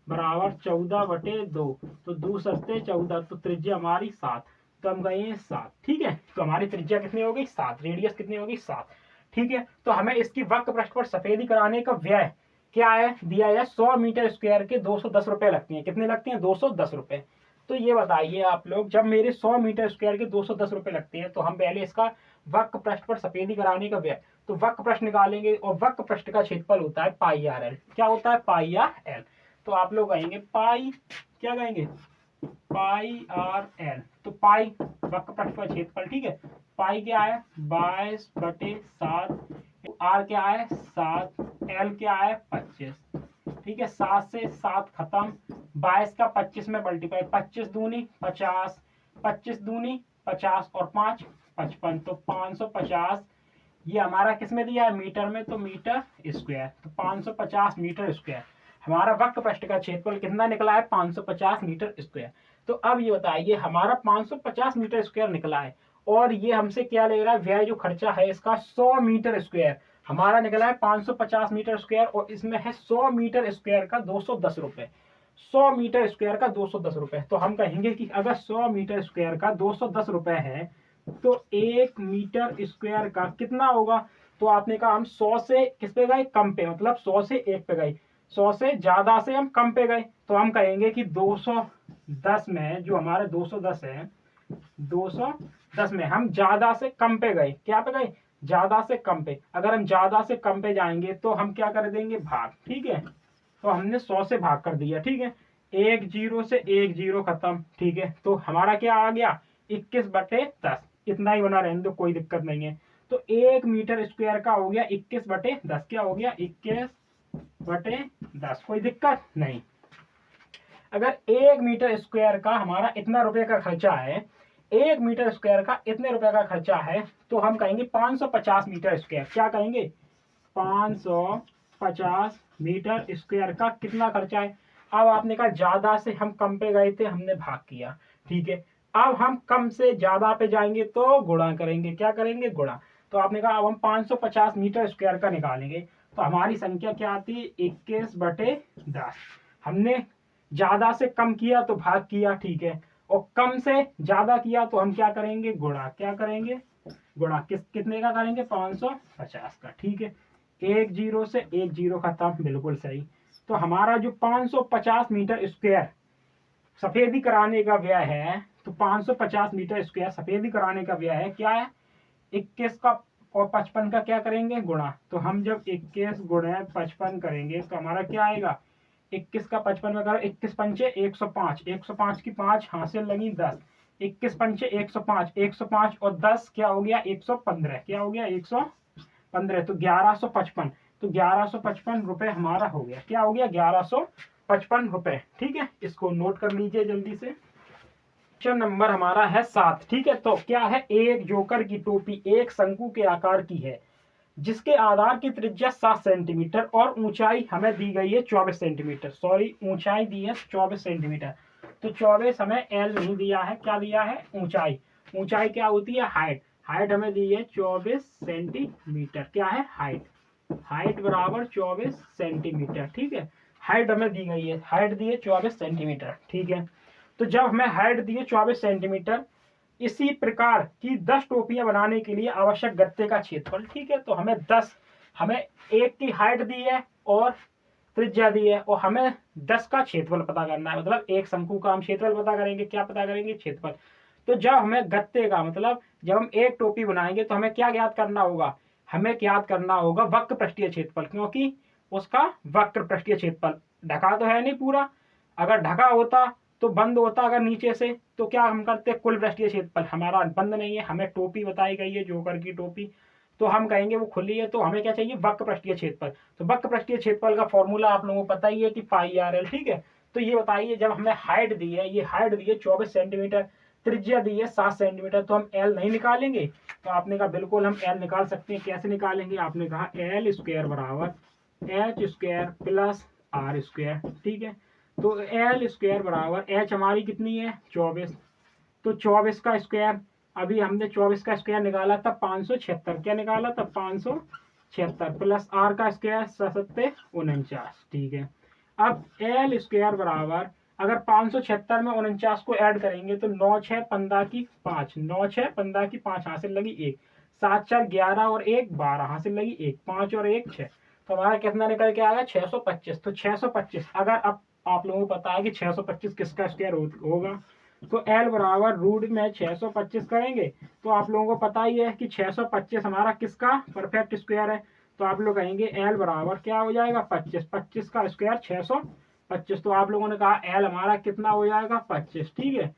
बराबर 14/2, तो 2 सस्ते 14, तो त्रिज्या हमारी 7, तो हम कहेंगे 7। ठीक है, तो हमारी त्रिज्या कितनी हो गई 7, रेडियस कितनी होगी 7। ठीक है, तो हमें इसकी वक्र पृष्ठ पर सफेदी कराने का व्यय क्या है दिया है, 100 मीटर स्क्वायर के 210 रुपए लगती हैं। कितने लगते हैं 210 रुपए। तो ये बताइए आप लोग, जब मेरे 100 मीटर स्क्वायर के 210 रुपए लगते हैं तो हम पहले इसका वक्र पृष्ठ पर सफेदी कराने का व्यय, तो वक्र पृष्ठ निकालेंगे और वक्र पृष्ठ का क्षेत्रफल होता है पाई आर एल। क्या होता है पाई आर एल, तो आप लोग कहेंगे पाई, क्या कहेंगे पाई आर एल। तो पाई वक्र पृष्ठ का क्षेत्रफल। ठीक है, पाई क्या है 22/7, आर क्या है 7, एल क्या है 25। ठीक है, 7 से 7 खत्म, 22 का 25 में मल्टीप्लाई, 25 दूनी 50, 25 दूनी 50 और 5 55, तो 550। ये हमारा किस में दिया है मीटर में, तो मीटर स्क्वायर, तो 550 मीटर स्क्वायर हमारा वक्र पृष्ठ का क्षेत्रफल कितना निकला है 550 मीटर स्क्वायर। तो अब ये बताइए हमारा 550 मीटर स्क्वायर निकला है और ये हमसे क्या ले रहा है, व्यय जो खर्चा है इसका 100 मीटर स्क्वायर हमारा निकला है 550 मीटर स्क्वायर और इसमें है 100 मीटर स्क्वायर का 210 रुपए। 100 मीटर स्क्वायर का 210 रुपए। तो हम कहेंगे कि अगर 100 मीटर स्क्वायर का 210 रुपए है तो 1 मीटर स्क्वायर का कितना होगा। तो आपने कहा हम 100 से किस पे गए, कम पे, मतलब 100 से 1 पे गए, 100 से ज्यादा से हम कम पे गए। तो हम कहेंगे कि 210 में जो हमारे 210 है, 210 में हम ज्यादा से कम पे गए, क्या पे गए, ज्यादा से कम पे। अगर हम ज्यादा से कम पे जाएंगे तो हम क्या कर देंगे, भाग। ठीक है, तो हमने 100 से भाग कर दिया। ठीक है, एक जीरो से एक जीरो खत्म। ठीक है, तो हमारा क्या आ गया, 21/10। इतना ही बना रहने दो, कोई दिक्कत नहीं है। तो 1 मीटर स्क्वायर का हो गया 21/10। क्या हो गया, 21/10। कोई दिक्कत नहीं। अगर 1 मीटर स्क्वायर का हमारा इतना रुपए का खर्चा है, 1 मीटर स्क्वायर का इतने रुपए का खर्चा है, तो हम कहेंगे 550 मीटर स्क्वायर। क्या कहेंगे, 550 मीटर स्क्वायर का कितना खर्चा है। अब आपने कहा ज्यादा से हम कम पे गए थे, हमने भाग किया। ठीक है, अब हम कम से ज्यादा पे जाएंगे तो गुणा करेंगे। क्या करेंगे, गुणा। तो आपने कहा अब हम 550 मीटर स्क्वायर का निकालेंगे, तो हमारी संख्या क्या आती है, 21/10। हमने ज्यादा से कम किया तो भाग किया। ठीक है, और कम से ज्यादा किया तो हम क्या करेंगे, गुणा। क्या करेंगे, गुणा। कितने का करेंगे, 550 का। ठीक है, एक जीरो से एक जीरो खत्म, बिल्कुल सही। तो हमारा जो 550 मीटर स्क्वायर सफेदी कराने का व्यय है, तो 550 मीटर स्क्वायर सफेदी कराने का व्यय है, क्या है, 21 का और 55 का क्या करेंगे, गुणा। तो हम जब 21 गुणे 55 करेंगे तो हमारा क्या आएगा, 21 का 55 में करो, 21 पंचे 105, 105 की 5 हासिल लगी 10, 21 पंचे 105, 105 और 10 क्या हो गया, 115। क्या हो गया, 115। तो 1155। तो 1155 रुपए हमारा हो गया। क्या हो गया, 1155 रुपए। ठीक है, इसको नोट कर लीजिए जल्दी से। क्वेश्चन नंबर हमारा है 7। ठीक है, तो क्या है, एक जोकर की टोपी एक शंकु के आकार की है जिसके आधार की त्रिज्या 7 सेंटीमीटर और ऊंचाई हमें दी गई है 24 सेंटीमीटर। सॉरी, ऊंचाई दी है 24 सेंटीमीटर। तो 24 हमें एल नहीं दिया है, क्या दिया है, ऊंचाई। ऊंचाई क्या होती है, हाइट। हाइट हमें दी है 24 सेंटीमीटर। क्या है, हाइट। हाइट बराबर 24 सेंटीमीटर। ठीक है, हाइट हमें दी गई है, हाइट दी है 24 सेंटीमीटर। ठीक है, तो जब हमें हाइट दी है 24 सेंटीमीटर, इसी प्रकार की 10 टोपियां बनाने के लिए आवश्यक गत्ते का क्षेत्रफल। ठीक है, तो हमें एक की हाइट दी है और त्रिज्या दी है, और हमें 10 का क्षेत्रफल पता करना है। मतलब एक शंकु का हम क्षेत्रफल पता करेंगे, क्या पता करेंगे, क्षेत्रफल। तो जब हमें गत्ते का मतलब जब हम एक टोपी बनाएंगे तो हमें क्या ज्ञात करना होगा, हमें ज्ञात करना होगा वक्र पृष्ठीय क्षेत्रफल, क्योंकि उसका वक्र पृष्ठीय क्षेत्रफल ढका तो है नहीं पूरा। अगर ढका होता तो बंद होता, अगर नीचे से तो क्या हम करते, कुल पृष्ठीय क्षेत्रफल। हमारा बंद नहीं है, हमें टोपी बताई गई है जोकर की टोपी, तो हम कहेंगे वो खुली है। तो हमें क्या चाहिए, वक्र पृष्ठीय क्षेत्रफल। तो वक्र पृष्ठीय क्षेत्रफल का फॉर्मूला आप लोगों को पता ही है कि पाई आर एल। ठीक है, तो ये बताइए, जब हमें हाइट दी है, ये हाइट दी है 24 सेंटीमीटर, त्रिज्या दी है 7 सेंटीमीटर, तो हम एल नहीं निकालेंगे। तो आपने कहा बिल्कुल हम एल निकाल सकते हैं। कैसे निकालेंगे, आपने कहा एल स्क्वायर बराबर H square plus R square. ठीक है, तो एल स्क्वायर बराबर एच हमारी कितनी है, 24। तो 24 का स्क्वायर, अभी हमने 24 का स्क्वायर निकाला था 576। क्या निकाला था, 576 प्लस आर का स्क्वायर 749। ठीक है, अब एल स्क्वायर बराबर, अगर 576 में 49 को ऐड करेंगे तो 9 6 15 की 5, 9 6 15 की 5 हासिल लगी 1, 7 4 11 और 1 12 हासिल लगी 1, 5 और 1 6। तो हमारा कितना निकल के आएगा, 625। तो 625, अगर अब आप लोगों को पता है कि 625 किसका स्क्वायर होगा, तो एल बराबर रूट में 625 करेंगे तो आप लोगों को पता ही है कि 625 हमारा किसका परफेक्ट स्क्वायर है। तो आप लोग कहेंगे एल बराबर क्या हो जाएगा, 25। 25 का स्क्वायर 625। तो आप लोगों ने कहा एल हमारा कितना हो जाएगा, 25। ठीक है,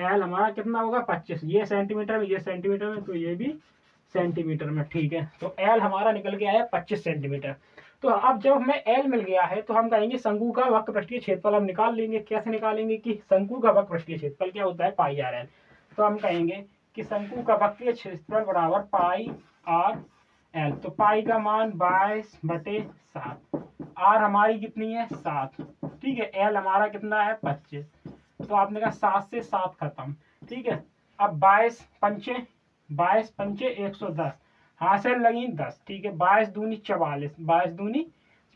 एल हमारा कितना होगा, 25। ये सेंटीमीटर में, ये सेंटीमीटर में, तो ये भी सेंटीमीटर में। ठीक है, तो एल हमारा निकल के आया 25 सेंटीमीटर। तो अब जब हमें एल मिल गया है तो हम कहेंगे शंकु का वक्र पृष्ठीय क्षेत्रफल हम निकाल लेंगे। कैसे निकालेंगे, कि शंकु का वक्र पृष्ठीय क्षेत्रफल क्या होता है, पाई आर एल। तो हम कहेंगे कि शंकु का वक्रीय क्षेत्रफल बराबर पाई आर एल। तो पाई का मान 22/7, आर हमारी कितनी है, 7। ठीक है, एल हमारा कितना है, 25। तो आपने कहा 7 से 7 खत्म। ठीक है, अब 22 पंचे 110 हासिल लगी 10। ठीक है, 22 दूनी 44, 22 दूनी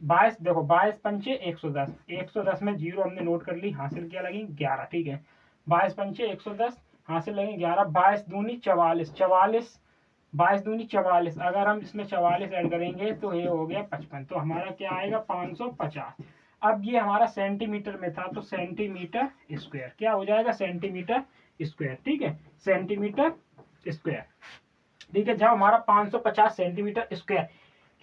22 देखो 22 पंचे 110, 110 में जीरो हमने नोट कर ली, हासिल क्या लगी 11। ठीक है, 22 पंचे 110, हासिल लगे 11। 22 दूनी 44, 44 22 दूनी 44, अगर हम इसमें 44 ऐड करेंगे तो ये हो गया 55, तो हमारा क्या आएगा 550। अब ये हमारा सेंटीमीटर में था, तो सेंटीमीटर स्क्वायर क्या हो जाएगा, सेंटीमीटर स्क्वायर। ठीक है, सेंटीमीटर स्क्वायर। ठीक है, जब हमारा 550 सेंटीमीटर स्क्वायर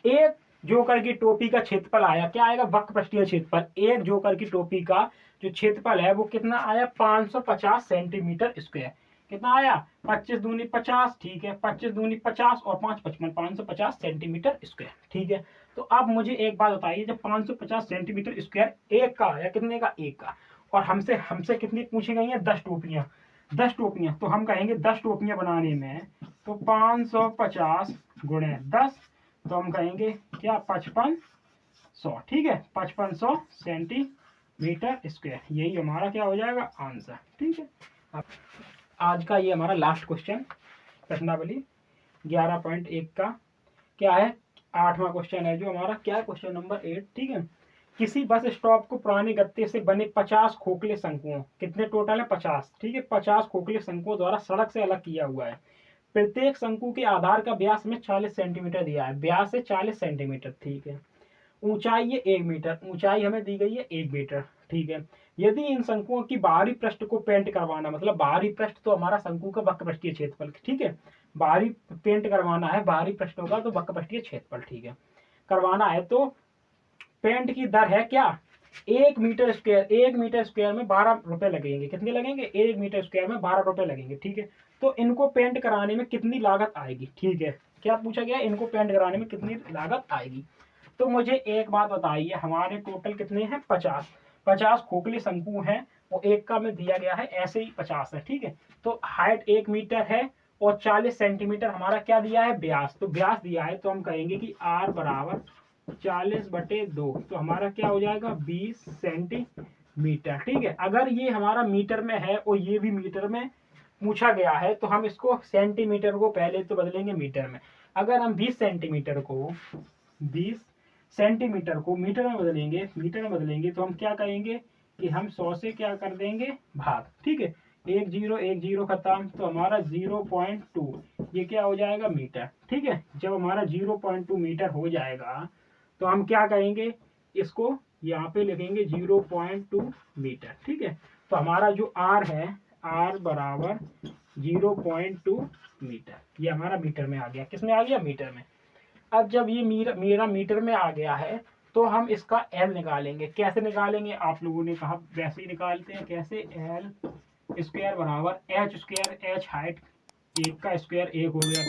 एक जोकर की टोपी का क्षेत्रफल आया, क्या आएगा, वक्र पृष्ठीय क्षेत्रफल। एक जोकर की टोपी का जो क्षेत्रफल है वो कितना आया, 550 सेंटीमीटर स्क्वायर। कितना आया, 25 दूनी 50। ठीक है, 25 दूनी 50 और 5 55, 550 सेंटीमीटर स्क्वायर। ठीक है, तो अब मुझे एक बात बताइए, जब 550 सेंटीमीटर स्क्वायर एक का या कितने का, एक का, और हमसे हमसे कितनी पूछी गई है, 10 टोपियां, 10 टोपियां, तो हम कहेंगे 10 टोपियां बनाने में तो 550 गुणे 10, तो हम कहेंगे क्या, 5500। ठीक है, 5500 सेंटीमीटर स्क्वायर, यही हमारा क्या हो जाएगा, आंसर। ठीक है, अब आज का ये हमारा लास्ट क्वेश्चन प्रश्नावली 11.1 का क्या है, 8वां क्वेश्चन है जो हमारा, क्या है, क्वेश्चन नंबर 8। ठीक है, किसी बस स्टॉप को पुराने गत्ते से बने 50 खोखले शंकुओं, कितने टोटल है, 50। ठीक है, 50 खोखले शंकुओं द्वारा सड़क से अलग किया हुआ है। प्रत्येक शंकु के आधार का व्यास में 40 सेंटीमीटर दिया है, व्यास है 40 सेंटीमीटर। ठीक है, ऊंचाई है 1 मीटर, ऊंचाई हमें दी गई है 1 मीटर। ठीक है, यदि इन शंकुओं की बाहरी पृष्ठ को पेंट करवाना, मतलब बाहरी पृष्ठ तो हमारा शंकु का वक्र पृष्ठीय क्षेत्रफल। ठीक है, बाहरी पेंट करवाना है बाहरी पृष्ठों का, तो वक्र पृष्ठीय क्षेत्रफल। ठीक है, करवाना है तो पेंट की दर है क्या, 1 मीटर स्क्वायर, 1 मीटर स्क्वायर में 12 रुपए लगेंगे। कितने लगेंगे, 1 मीटर स्क्वायर में 12 रुपए लगेंगे। ठीक है, तो इनको पेंट कराने में कितनी लागत आएगी। ठीक है, क्या पूछा गया, इनको पेंट कराने में कितनी लागत आएगी। तो मुझे एक बात बताइए, हमारे टोटल कितने हैं, 50 खोखले शंकु हैं, वो एक का में दिया गया है, ऐसे ही 50 है। ठीक है, तो हाइट 1 मीटर है और 40 सेंटीमीटर हमारा क्या दिया है, व्यास। तो व्यास दिया है, तो हम कहेंगे कि R बराबर 40/2, तो हमारा क्या हो जाएगा, 20 सेंटीमीटर। ठीक है, अगर ये हमारा मीटर में है और ये भी मीटर में पूछा गया है, तो हम इसको सेंटीमीटर को पहले तो बदलेंगे मीटर में। अगर हम 20 सेंटीमीटर को मीटर में बदलेंगे, तो हम क्या करेंगे कि हम 100 से क्या कर देंगे, भाग। ठीक है, 1 0 खत्म, तो हमारा 0.2 ये क्या हो जाएगा, मीटर। ठीक है, जब हमारा 0.2 मीटर हो जाएगा तो हम क्या करेंगे, इसको यहाँ पे लिखेंगे 0.2 मीटर। ठीक है, तो हमारा जो R है, R बराबर 0.2 मीटर, ये हमारा मीटर में आ गया। किस में आ गया, मीटर में। अब जब ये मेरा मीटर में आ गया है, तो हम इसका L निकालेंगे। कैसे निकालेंगे, आप लोगों ने कहा वैसे ही निकालते हैं। कैसे, L स्क्वायर बराबर H स्क्वायर, H हाइट, 1 का स्क्वायर 1 हो गया,